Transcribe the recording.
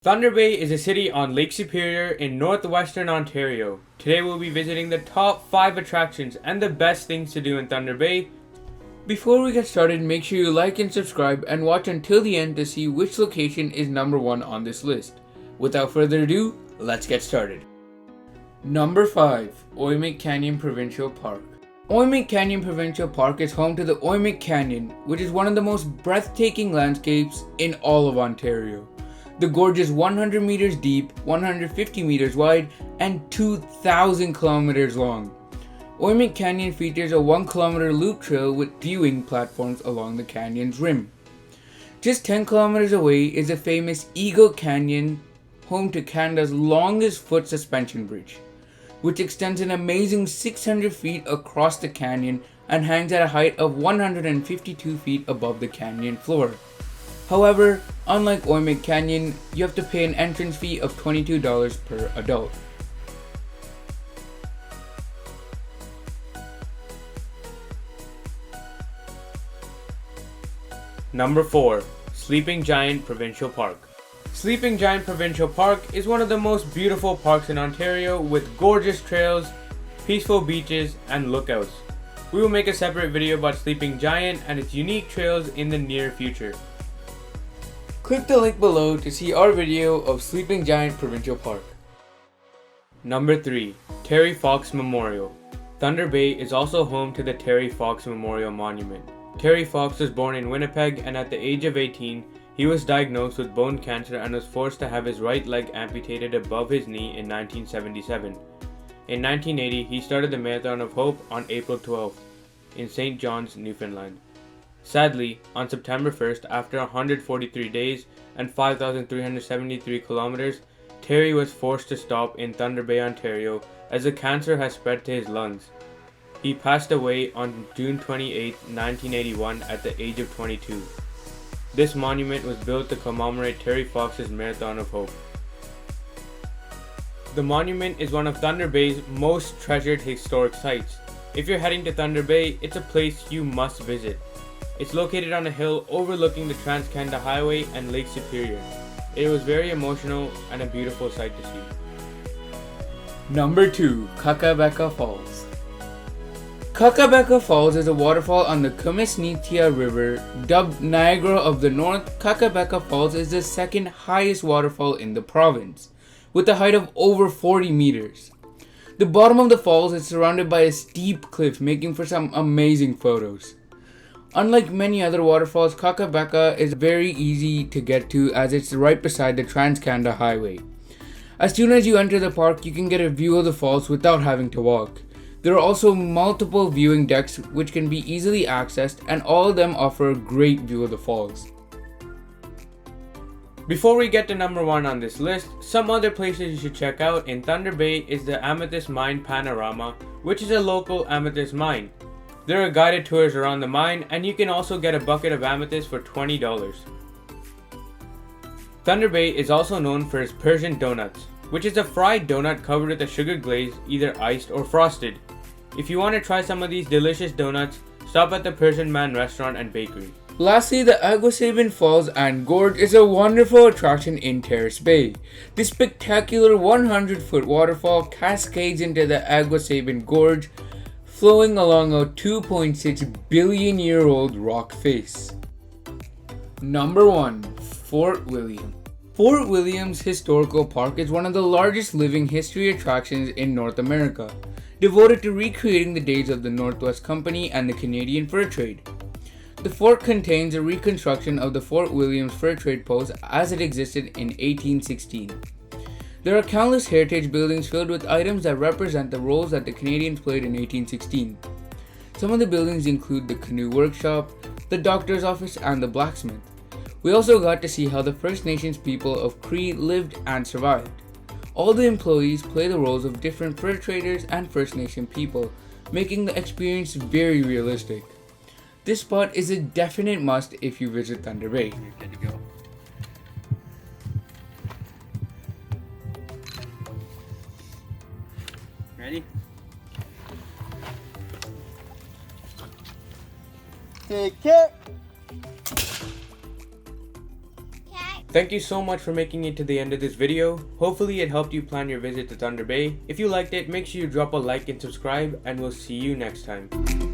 Thunder Bay is a city on Lake Superior in northwestern Ontario. Today we'll be visiting the top 5 attractions and the best things to do in Thunder Bay. Before we get started, make sure you like and subscribe and watch until the end to see which location is number 1 on this list. Without further ado, let's get started. Number 5. Ouimet Canyon Provincial Park. Ouimet Canyon Provincial Park is home to the Ouimet Canyon, which is one of the most breathtaking landscapes in all of Ontario. The gorge is 100 meters deep, 150 meters wide, and 2,000 kilometers long. Ouimet Canyon features a 1 kilometer loop trail with viewing platforms along the canyon's rim. Just 10 kilometers away is the famous Eagle Canyon, home to Canada's longest foot suspension bridge, which extends an amazing 600 feet across the canyon and hangs at a height of 152 feet above the canyon floor. However, unlike Ouimet Canyon, you have to pay an entrance fee of $22 per adult. Number 4. Sleeping Giant Provincial Park. Sleeping Giant Provincial Park is one of the most beautiful parks in Ontario with gorgeous trails, peaceful beaches, and lookouts. We will make a separate video about Sleeping Giant and its unique trails in the near future. Click the link below to see our video of Sleeping Giant Provincial Park. Number 3. Terry Fox Memorial. Thunder Bay is also home to the Terry Fox Memorial Monument. Terry Fox was born in Winnipeg, and at the age of 18, he was diagnosed with bone cancer and was forced to have his right leg amputated above his knee in 1977. In 1980, he started the Marathon of Hope on April 12th in St. John's, Newfoundland. Sadly, on September 1st, after 143 days and 5,373 kilometers, Terry was forced to stop in Thunder Bay, Ontario, as the cancer has spread to his lungs. He passed away on June 28, 1981 at the age of 22. This monument was built to commemorate Terry Fox's Marathon of Hope. The monument is one of Thunder Bay's most treasured historic sites. If you're heading to Thunder Bay, it's a place you must visit. It's located on a hill overlooking the Trans-Canada Highway and Lake Superior. It was very emotional and a beautiful sight to see. Number 2. Kakabeka Falls. Kakabeka Falls is a waterfall on the Kumisnitia River. Dubbed Niagara of the North, Kakabeka Falls is the second highest waterfall in the province, with a height of over 40 meters. The bottom of the falls is surrounded by a steep cliff, making for some amazing photos. Unlike many other waterfalls, Kakabeka is very easy to get to as it's right beside the Trans-Canada Highway. As soon as you enter the park, you can get a view of the falls without having to walk. There are also multiple viewing decks which can be easily accessed, and all of them offer a great view of the falls. Before we get to number 1 on this list, some other places you should check out in Thunder Bay is the Amethyst Mine Panorama, which is a local amethyst mine. There are guided tours around the mine, and you can also get a bucket of amethyst for $20. Thunder Bay is also known for its Persian Donuts, which is a fried donut covered with a sugar glaze, either iced or frosted. If you want to try some of these delicious donuts, stop at the Persian Man restaurant and bakery. Lastly, the Ouimet Falls and Gorge is a wonderful attraction in Terrace Bay. This spectacular 100-foot waterfall cascades into the Ouimet Gorge, flowing along a 2.6 billion year old rock face. Number 1. Fort William. Fort William's Historical Park is one of the largest living history attractions in North America, devoted to recreating the days of the Northwest Company and the Canadian Fur Trade. The fort contains a reconstruction of the Fort William's Fur Trade Post as it existed in 1816. There are countless heritage buildings filled with items that represent the roles that the Canadians played in 1816. Some of the buildings include the canoe workshop, the doctor's office, and the blacksmith. We also got to see how the First Nations people of Cree lived and survived. All the employees play the roles of different fur traders and First Nation people, making the experience very realistic. This spot is a definite must if you visit Thunder Bay. Good to go. Ready? Take it. Okay. Thank you so much for making it to the end of this video. Hopefully it helped you plan your visit to Thunder Bay. If you liked it, make sure you drop a like and subscribe, and we'll see you next time.